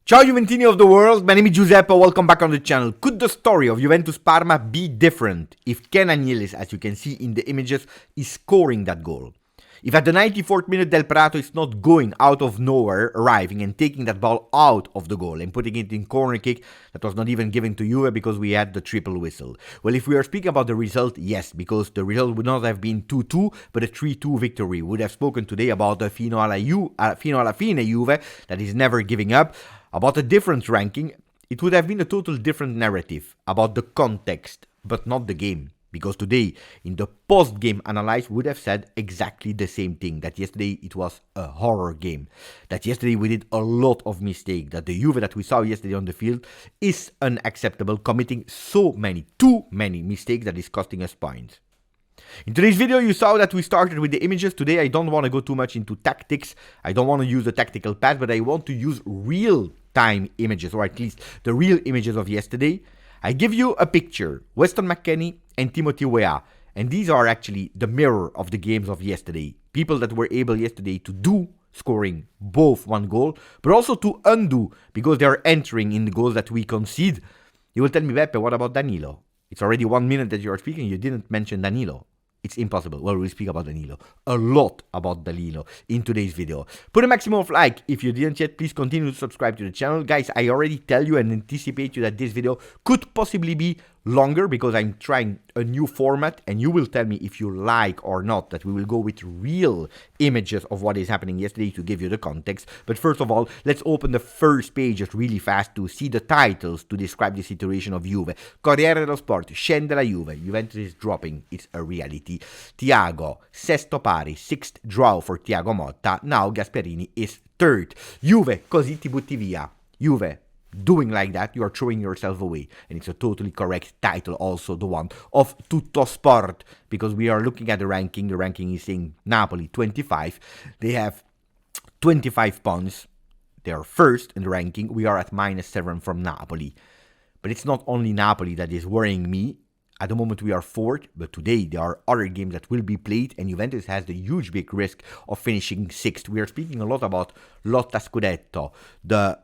Ciao Juventini of the world, my name is Giuseppe, welcome back on the channel. Could the story of Juventus Parma be different if Ken Agnellis, as you can see in the images, is scoring that goal? If at the 94th minute Del Prato is not going out of nowhere, arriving and taking that ball out of the goal and putting it in corner kick that was not even given to Juve because we had the triple whistle. Well, if we are speaking about the result, yes, because the result would not have been 2-2, but a 3-2 victory. We would have spoken today about the fino alla fine Juve that is never giving up. About a different ranking, it would have been a total different narrative about the context, but not the game. Because today, in the post-game analysis, would have said exactly the same thing. That yesterday it was a horror game. That yesterday we did a lot of mistakes. That the Juve that we saw yesterday on the field is unacceptable, committing too many mistakes that is costing us points. In today's video, you saw that we started with the images. Today, I don't want to go too much into tactics. I don't want to use the tactical path, but I want to use real-time images, or at least the real images of yesterday. I give you a picture, Weston McKennie and Timothy Weah, and these are actually the mirror of the games of yesterday. People that were able yesterday to do, scoring both one goal, but also to undo, because they are entering in the goals that we concede. You will tell me, Beppe, what about Danilo? It's already 1 minute that you are speaking, you didn't mention Danilo. It's impossible. Well, we'll speak about Danilo. A lot about Danilo in today's video. Put a maximum of like if you didn't yet. Please continue to subscribe to the channel. Guys, I already tell you and anticipate you that this video could possibly be longer because I'm trying a new format, and you will tell me if you like or not that we will go with real images of what is happening yesterday to give you the context. But first of all, let's open the first page just really fast to see the titles to describe the situation of Juve. Corriere dello Sport, scende la Juve, Juventus is dropping, it's a reality. Thiago, sesto pari, sixth draw for Thiago Motta, now Gasperini is third. Juve, così ti butti via. Juve, doing like that, you are throwing yourself away. And it's a totally correct title, also the one of Tutto Sport, because we are looking at the ranking. The ranking is saying Napoli 25. They have 25 points. They are first in the ranking. We are at -7 from Napoli. But it's not only Napoli that is worrying me. At the moment we are fourth, but today there are other games that will be played, and Juventus has the huge big risk of finishing sixth. We are speaking a lot about Lotta Scudetto, the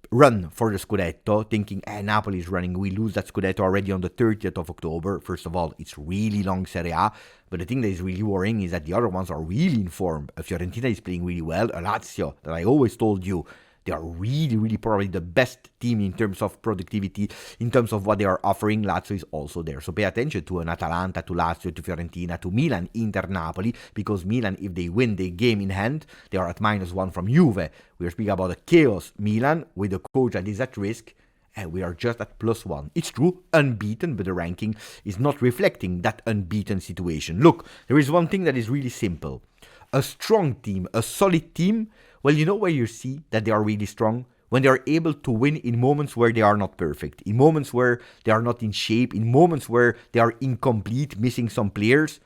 run for the Scudetto, thinking, Napoli is running, we lose that Scudetto already on the 30th of October. First of all, it's really long Serie A, but the thing that is really worrying is that the other ones are really in form. Fiorentina is playing really well, Lazio, that I always told you, they are really probably the best team in terms of productivity, in terms of what they are offering. Lazio is also there. So pay attention to an Atalanta, to Lazio, to Fiorentina, to Milan, Inter, Napoli, because Milan, if they win the game in hand, they are at -1 from Juve. We are speaking about a chaos Milan with a coach that is at risk, and we are just at +1. It's true, unbeaten, but the ranking is not reflecting that unbeaten situation. Look, there is one thing that is really simple. A strong team, a solid team, well, you know where you see that they are really strong? When they are able to win in moments where they are not perfect, in moments where they are not in shape, in moments where they are incomplete, missing some players,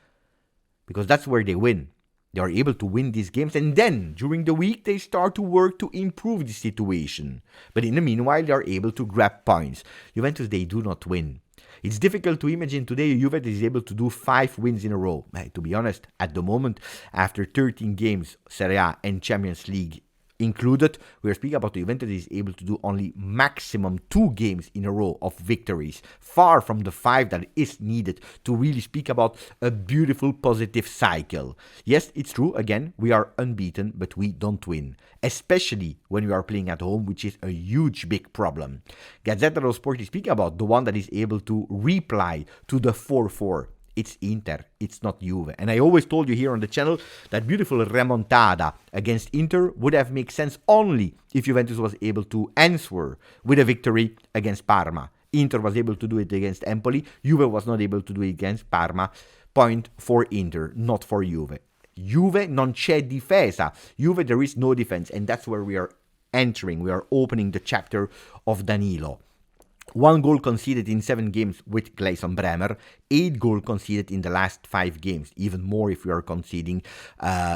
because that's where they win. They are able to win these games, and then, during the week, they start to work to improve the situation. But in the meanwhile, they are able to grab points. Juventus, they do not win. It's difficult to imagine today Juventus is able to do 5 wins in a row. To be honest, at the moment, after 13 games, Serie A and Champions League included, we are speaking about the Juventus is able to do only maximum 2 games in a row of victories, far from the 5 that is needed to really speak about a beautiful positive cycle. Yes, it's true, again, we are unbeaten, but we don't win, especially when we are playing at home, which is a huge big problem. Gazzetta dello Sport is speaking about the one that is able to reply to the 4-4. It's Inter, it's not Juve. And I always told you here on the channel that beautiful remontada against Inter would have made sense only if Juventus was able to answer with a victory against Parma. Inter was able to do it against Empoli. Juve was not able to do it against Parma. Point for Inter, not for Juve. Juve non c'è difesa. Juve, there is no defense. And that's where we are entering. We are opening the chapter of Danilo. 1 goal conceded in 7 games with Gleison Bremer, 8 goals conceded in the last 5 games, even more if we are conceding,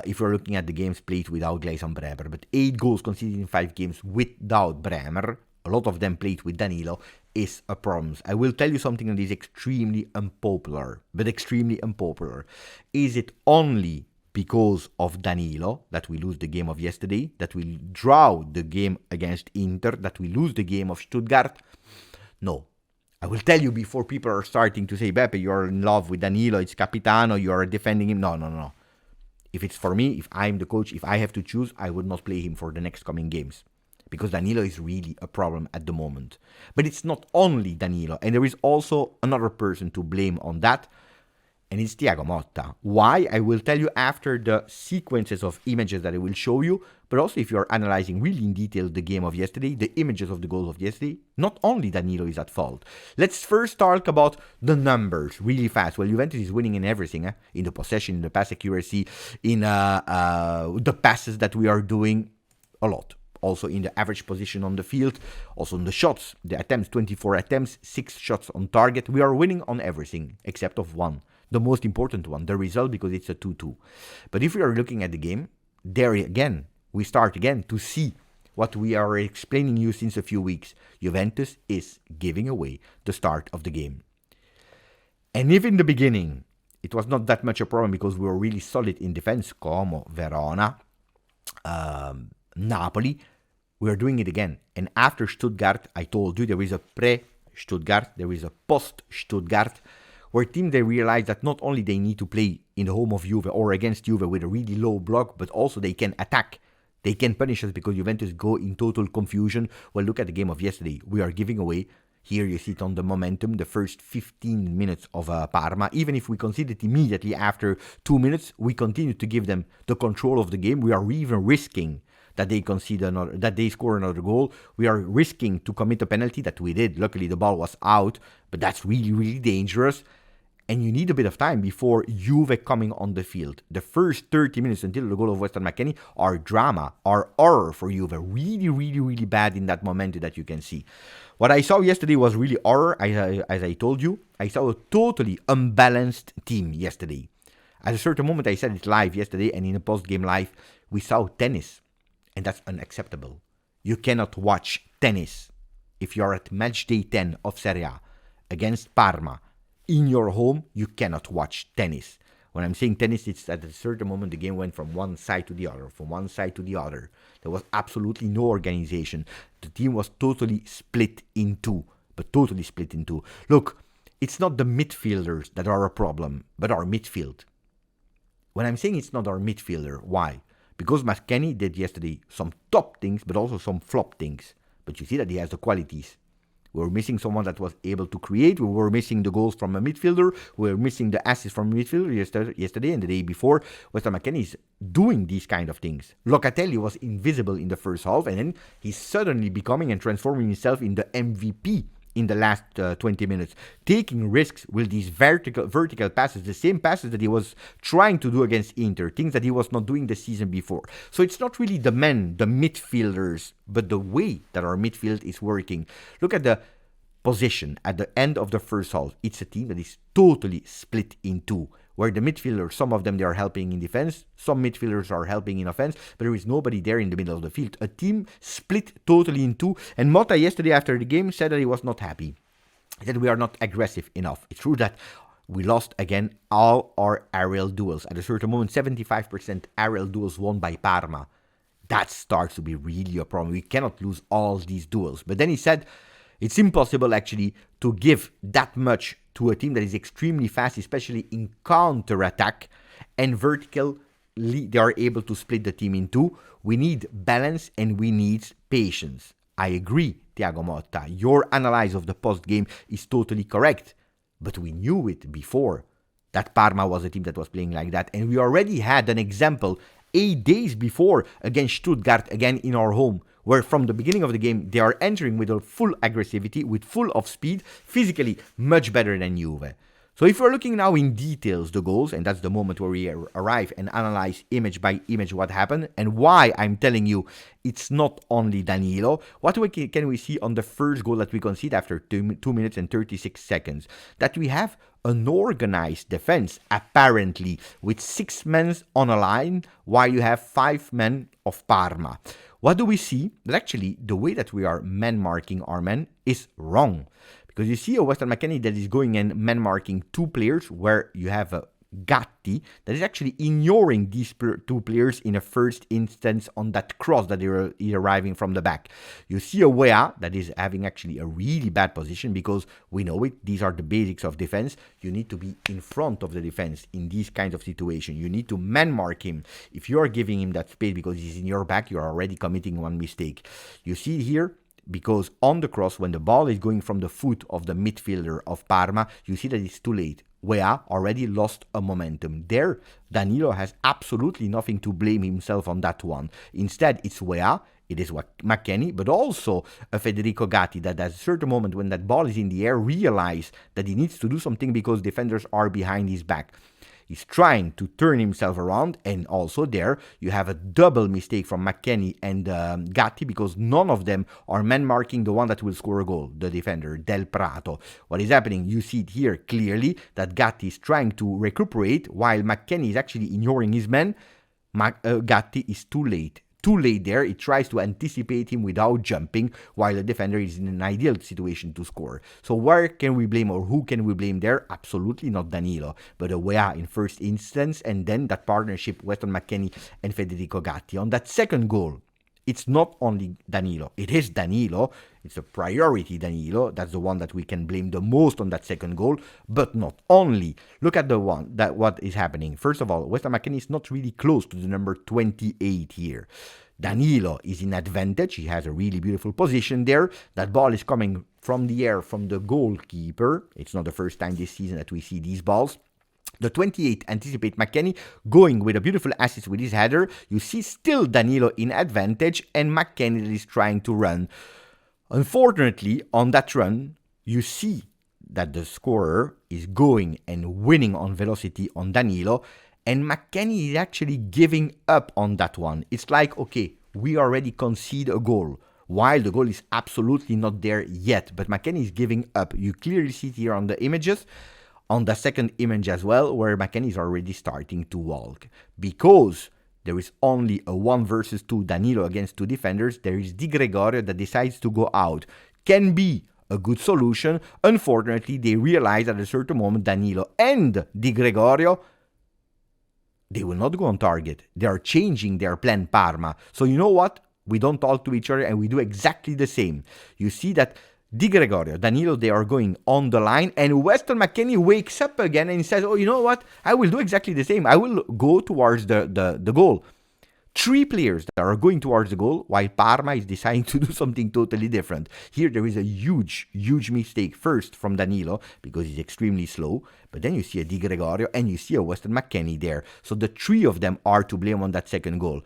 if we're looking at the games played without Gleison Bremer, but 8 goals conceded in 5 games without Bremer, a lot of them played with Danilo, is a problem. I will tell you something that is extremely unpopular, but extremely unpopular. Is it only because of Danilo, that we lose the game of yesterday, that we draw the game against Inter, that we lose the game of Stuttgart. No. I will tell you before people are starting to say, Beppe, you're in love with Danilo, it's Capitano, you're defending him. No. If it's for me, if I'm the coach, if I have to choose, I would not play him for the next coming games. Because Danilo is really a problem at the moment. But it's not only Danilo, and there is also another person to blame on that, and it's Thiago Motta. Why? I will tell you after the sequences of images that I will show you, but also if you're analyzing really in detail the game of yesterday, the images of the goals of yesterday, not only Danilo is at fault. Let's first talk about the numbers really fast. Well, Juventus is winning in everything, in the possession, in the pass accuracy, in the passes that we are doing, a lot. Also in the average position on the field, also in the shots, the attempts, 24 attempts, 6 shots on target. We are winning on everything except of one. The most important one, the result, because it's a 2-2. But if we are looking at the game, there again, we start again to see what we are explaining you since a few weeks. Juventus is giving away the start of the game. And if in the beginning, it was not that much a problem because we were really solid in defense, Como, Verona, Napoli, we are doing it again. And after Stuttgart, I told you there is a pre-Stuttgart, there is a post-Stuttgart, where teams, they realize that not only they need to play in the home of Juve or against Juve with a really low block, but also they can attack. They can punish us because Juventus go in total confusion. Well, look at the game of yesterday. We are giving away, here you see it on the momentum, the first 15 minutes of Parma. Even if we concede it immediately after 2 minutes, we continue to give them the control of the game. We are even risking that they score another goal. We are risking to commit a penalty that we did. Luckily, the ball was out, but that's really, really dangerous. And you need a bit of time before Juve coming on the field. The first 30 minutes until the goal of Weston McKennie are drama, are horror for Juve. Really, really, really bad in that momentum that you can see. What I saw yesterday was really horror. As I told you, I saw a totally unbalanced team yesterday. At a certain moment, I said it live yesterday, and in a post-game live, we saw tennis. And that's unacceptable. You cannot watch tennis if you're at match day 10 of Serie A against Parma. In your home, you cannot watch tennis. When I'm saying tennis, it's at a certain moment the game went from one side to the other, from one side to the other. There was absolutely no organization. The team was totally split in two, but totally split in two. Look, it's not the midfielders that are a problem, but our midfield. When I'm saying it's not our midfielder, why? Because McKennie did yesterday some top things, but also some flop things. But you see that he has the qualities. We were missing someone that was able to create. We were missing the goals from a midfielder. We were missing the assists from a midfielder yesterday and the day before. Weston McKennie is doing these kind of things. Locatelli was invisible in the first half, and then he's suddenly becoming and transforming himself in the MVP in the last 20 minutes, taking risks with these vertical passes, the same passes that he was trying to do against Inter, things that he was not doing the season before. So it's not really the men, the midfielders, but the way that our midfield is working. Look at the position at the end of the first half. It's a team that is totally split in two, where the midfielders, some of them, they are helping in defense, some midfielders are helping in offense, but there is nobody there in the middle of the field. A team split totally in two, and Motta yesterday after the game said that he was not happy. He said we are not aggressive enough. It's true that we lost again all our aerial duels. At a certain moment, 75% aerial duels won by Parma. That starts to be really a problem. We cannot lose all these duels. But then he said it's impossible actually to give that much to a team that is extremely fast, especially in counter-attack, and vertically they are able to split the team in two. We need balance and we need patience. I agree, Thiago Motta. Your analysis of the post-game is totally correct, but we knew it before that Parma was a team that was playing like that, and we already had an example 8 days before against Stuttgart, again in our home, where from the beginning of the game, they are entering with a full aggressivity, with full of speed, physically much better than Juve. So if we're looking now in details, the goals, and that's the moment where we arrive and analyze image by image what happened, and why I'm telling you it's not only Danilo. What can we see on the first goal that we concede after 2 minutes and 36 seconds? That we have an organized defense, apparently, with 6 men on a line, while you have 5 men of Parma. What do we see? That actually the way that we are man-marking our men is wrong. Because you see a Weston McKennie that is going and man-marking 2 players where you have a Gatti that is actually ignoring these two players in a first instance on that cross that they're arriving from the back. You see a Wea that is having actually a really bad position because we know it. These are the basics of defense. You need to be in front of the defense in these kinds of situations. You need to man mark him. If you are giving him that space because he's in your back, you're already committing one mistake. You see here, because on the cross, when the ball is going from the foot of the midfielder of Parma, you see that it's too late. Wea already lost a momentum. There, Danilo has absolutely nothing to blame himself on that one. Instead, it's Wea, it is McKennie, but also a Federico Gatti that at a certain moment when that ball is in the air, realize that he needs to do something because defenders are behind his back. He's trying to turn himself around, and also there you have a double mistake from McKennie and Gatti because none of them are man marking the one that will score a goal, the defender, Del Prato. What is happening? You see it here clearly that Gatti is trying to recuperate while McKennie is actually ignoring his man. Gatti is too late. Too late there, it tries to anticipate him without jumping, while the defender is in an ideal situation to score. So where can we blame or who can we blame there? Absolutely not Danilo, but Wea in first instance, and then that partnership, Weston McKennie and Federico Gatti. On that second goal, it's not only Danilo, it is Danilo, it's a priority Danilo, that's the one that we can blame the most on that second goal, but not only. Look at the one, that what is happening. First of all, Weston McKennie is not really close to the number 28 here. Danilo is in advantage, he has a really beautiful position there, that ball is coming from the air from the goalkeeper, it's not the first time this season that we see these balls. The 28 anticipate McKennie going with a beautiful assist with his header. You see still Danilo in advantage and McKennie is trying to run. Unfortunately, on that run, you see that the scorer is going and winning on velocity on Danilo, and McKennie is actually giving up on that one. It's like, okay, we already concede a goal, while the goal is absolutely not there yet, but McKennie is giving up. You clearly see it here on the images. On the second image as well, where McKennie is already starting to walk. Because there is only a 1 versus 2 Danilo against 2 defenders, there is Di Gregorio that decides to go out. Can be a good solution. Unfortunately, they realize at a certain moment Danilo and Di Gregorio, they will not go on target. They are changing their plan, Parma. So you know what? We don't talk to each other and we do exactly the same. You see that Di Gregorio, Danilo, they are going on the line, and Weston McKennie wakes up again and says, oh, you know what? I will do exactly the same. I will go towards the goal. 3 players that are going towards the goal, while Parma is deciding to do something totally different. Here there is a huge mistake first from Danilo, because he's extremely slow, but then you see a Di Gregorio and you see a Weston McKennie there. So the 3 of them are to blame on that second goal.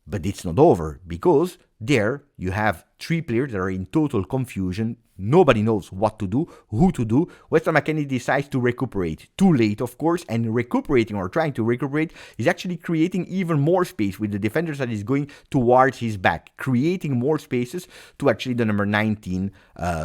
But it's not over, because there you have 3 players that are in total confusion. Nobody knows what to do, who to do. Weston McKennie decides to recuperate. Too late, of course, and recuperating or trying to recuperate is actually creating even more space with the defenders that is going towards his back, creating more spaces to actually the number 19,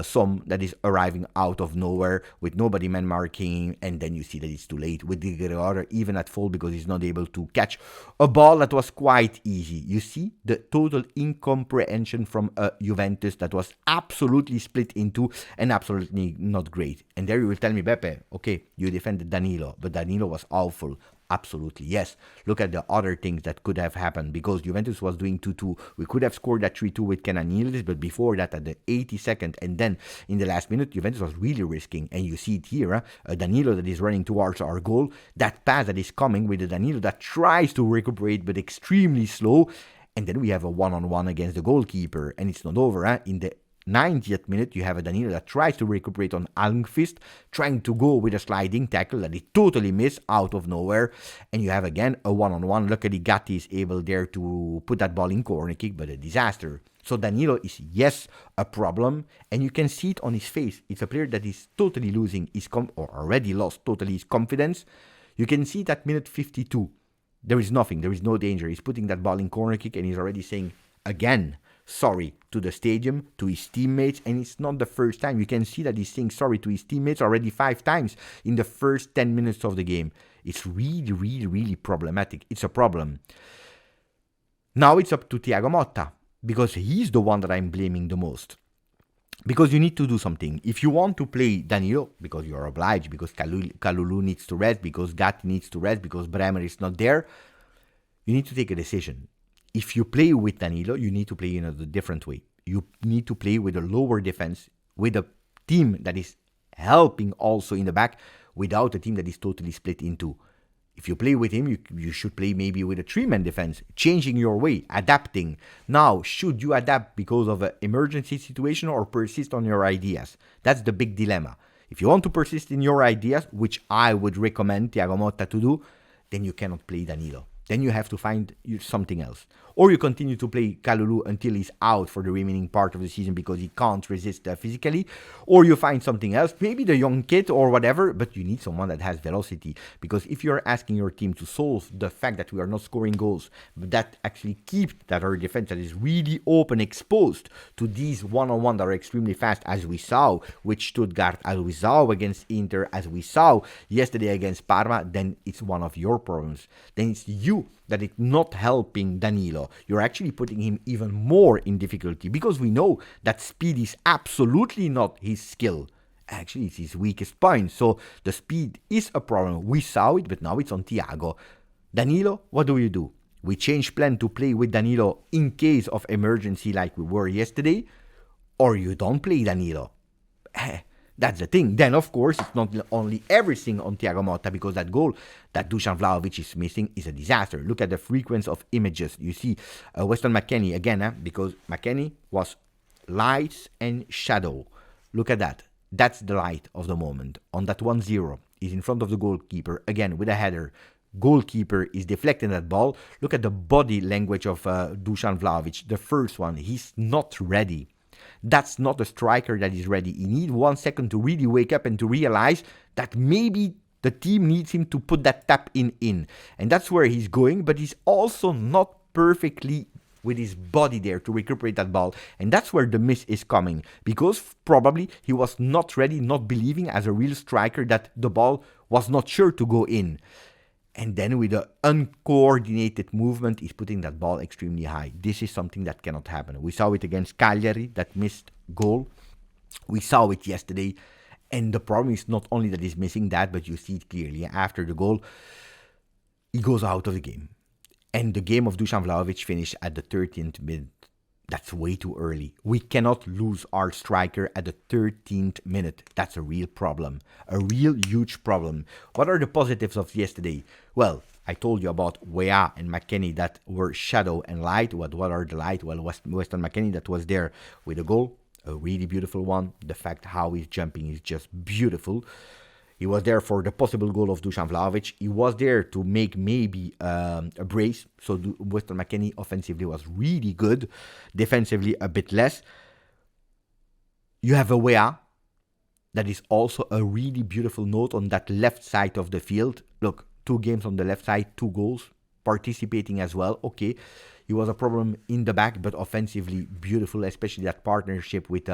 some that is arriving out of nowhere with nobody man marking, and then you see that it's too late with Di Gregorio even at full because he's not able to catch a ball that was quite easy. You see the total incomprehension from Juventus that was absolutely split into and absolutely not great. And there you will tell me, Beppe, okay, you defended Danilo, but Danilo was awful. Absolutely, yes. Look at the other things that could have happened, because Juventus was doing 2-2. We could have scored that 3-2 with Cananilis, but before that, at the 82nd, and then in the last minute, Juventus was really risking. And you see it here, Danilo that is running towards our goal, that pass that is coming with the Danilo that tries to recuperate, but extremely slow. And then we have a one-on-one against the goalkeeper, and it's not over. In the 90th minute, you have a Danilo that tries to recuperate on Almqvist, trying to go with a sliding tackle that he totally missed out of nowhere. And you have again a one-on-one. Luckily, Gatti is able there to put that ball in corner kick, but a disaster. So Danilo is, yes, a problem, and you can see it on his face. It's a player that is totally losing his or already lost totally his confidence. You can see it at minute 52. There is nothing. There is no danger. He's putting that ball in corner kick, and he's already saying, again, sorry to the stadium, to his teammates, and it's not the first time. You can see that he's saying sorry to his teammates already 5 times in the first 10 minutes of the game. It's really problematic. It's a problem. Now it's up to Thiago Motta, because he's the one that I'm blaming the most. because you need to do something. If you want to play Danilo, because you're obliged, because Kalulu needs to rest, because Gatti needs to rest, because Bremer is not there, you need to take a decision. If you play with Danilo, you need to play in a different way. You need to play with a lower defense, with a team that is helping also in the back, without a team that is totally split in two. If you play with him, you should play maybe with a three-man defense, changing your way, adapting. Now, should you adapt because of an emergency situation or persist on your ideas? That's the big dilemma. If you want to persist in your ideas, which I would recommend Thiago Motta to do, then you cannot play Danilo. Then you have to find something else. Or you continue to play Kalulu until he's out for the remaining part of the season because he can't resist physically. Or you find something else, maybe the young kid or whatever, but you need someone that has velocity. Because if you're asking your team to solve the fact that we are not scoring goals, but that actually keep that our defense that is really open, exposed to these one-on-one that are extremely fast, as we saw with Stuttgart, as we saw against Inter, as we saw yesterday against Parma, then it's one of your problems. Then it's you that it's not helping Danilo. You're actually putting him even more in difficulty, because we know that speed is absolutely not his skill. Actually, it's his weakest point. So the speed is a problem. We saw it, but now it's on Thiago. Danilo, what do? We change plan to play with Danilo in case of emergency like we were yesterday, or you don't play Danilo. That's the thing. Then, of course, it's not only everything on Thiago Motta, because that goal that Dusan Vlahovic is missing is a disaster. Look at the frequency of images. You see Weston McKennie again, because McKennie was lights and shadow. Look at that. That's the light of the moment. On that 1-0, he's in front of the goalkeeper, again, with a header. Goalkeeper is deflecting that ball. Look at the body language of Dusan Vlahovic. The first one, he's not ready. That's not a striker that is ready. He needs 1 second to really wake up and to realize that maybe the team needs him to put that tap in. And that's where he's going, but he's also not perfectly with his body there to recuperate that ball. And that's where the miss is coming, because probably he was not ready, not believing as a real striker that the ball was not sure to go in. And then with the uncoordinated movement, he's putting that ball extremely high. This is something that cannot happen. We saw it against Cagliari, that missed goal. We saw it yesterday. And the problem is not only that he's missing that, but you see it clearly. After the goal, he goes out of the game. And the game of Dusan Vlahovic finished at the 13th minute. That's way too early. We cannot lose our striker at the 13th minute. That's a real problem. A real huge problem. What are the positives of yesterday? Well, I told you about Wea and McKennie that were shadow and light. What are the light? Well, Weston McKennie that was there with a goal. A really beautiful one. The fact how he's jumping is just beautiful. He was there for the possible goal of Dusan Vlahovic. He was there to make maybe a brace. So Weston McKennie offensively was really good. Defensively a bit less. You have a Wea that is also a really beautiful note on that left side of the field. Look, 2 games on the left side, 2 goals. Participating as well. Okay, he was a problem in the back, but offensively beautiful, especially that partnership with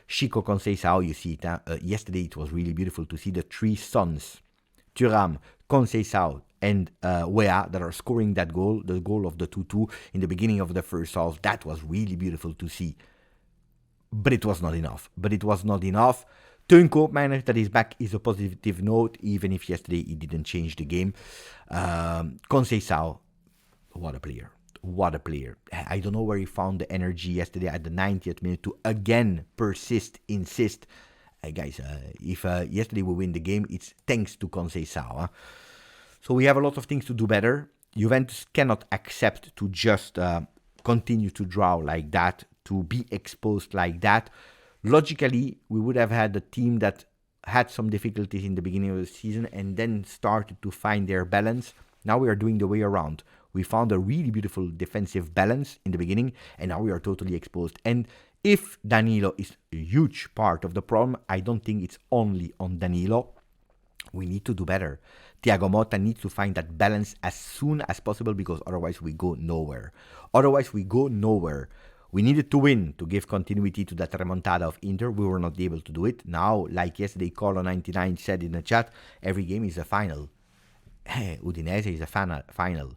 Chico Conceição. You see it. Yesterday it was really beautiful to see the 3 sons, Thuram, Conceição, and Wea, that are scoring that goal, the goal of the 2-2 in the beginning of the first half. That was really beautiful to see. But it was not enough. Teun Koopmeiners, that is back, is a positive note, even if yesterday he didn't change the game. Conceição, what a player. I don't know where he found the energy yesterday at the 90th minute to again insist. Guys, if yesterday we win the game, it's thanks to Conceição. So we have a lot of things to do better. Juventus cannot accept to just continue to draw like that, to be exposed like that. Logically, we would have had a team that had some difficulties in the beginning of the season and then started to find their balance. Now we are doing the way around. We found a really beautiful defensive balance in the beginning, and now we are totally exposed. And if Danilo is a huge part of the problem, I don't think it's only on Danilo. We need to do better. Thiago Motta needs to find that balance as soon as possible, because otherwise we go nowhere. We needed to win to give continuity to that remontada of Inter. We were not able to do it. Now, like yesterday, Carlo99 said in the chat, every game is a final. Udinese is a final.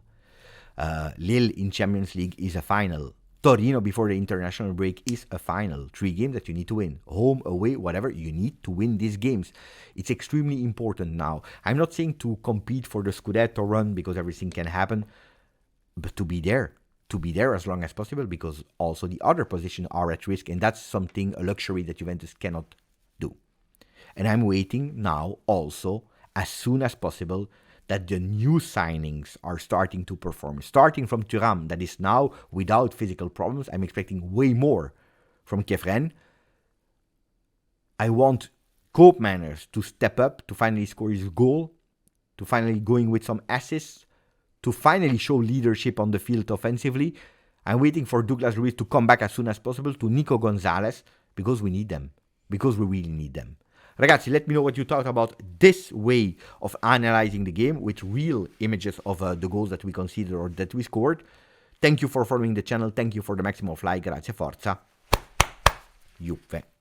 Lille in Champions League is a final. Torino before the international break is a final. 3 games that you need to win. Home, away, whatever, you need to win these games. It's extremely important now. I'm not saying to compete for the Scudetto run because everything can happen, but to be there. To be there as long as possible because also the other positions are at risk, and that's something, a luxury that Juventus cannot do. And I'm waiting now also, as soon as possible, that the new signings are starting to perform. Starting from Thuram, that is now without physical problems. I'm expecting way more from Kefren. I want Koopmeiners to step up, to finally score his goal, to finally going with some assists, to finally show leadership on the field offensively. I'm waiting for Douglas Luiz to come back as soon as possible, to Nico Gonzalez, because we need them. Because we really need them. Ragazzi, let me know what you thought about this way of analyzing the game with real images of the goals that we considered or that we scored. Thank you for following the channel. Thank you for the maximum of like. Grazie, forza. Juve.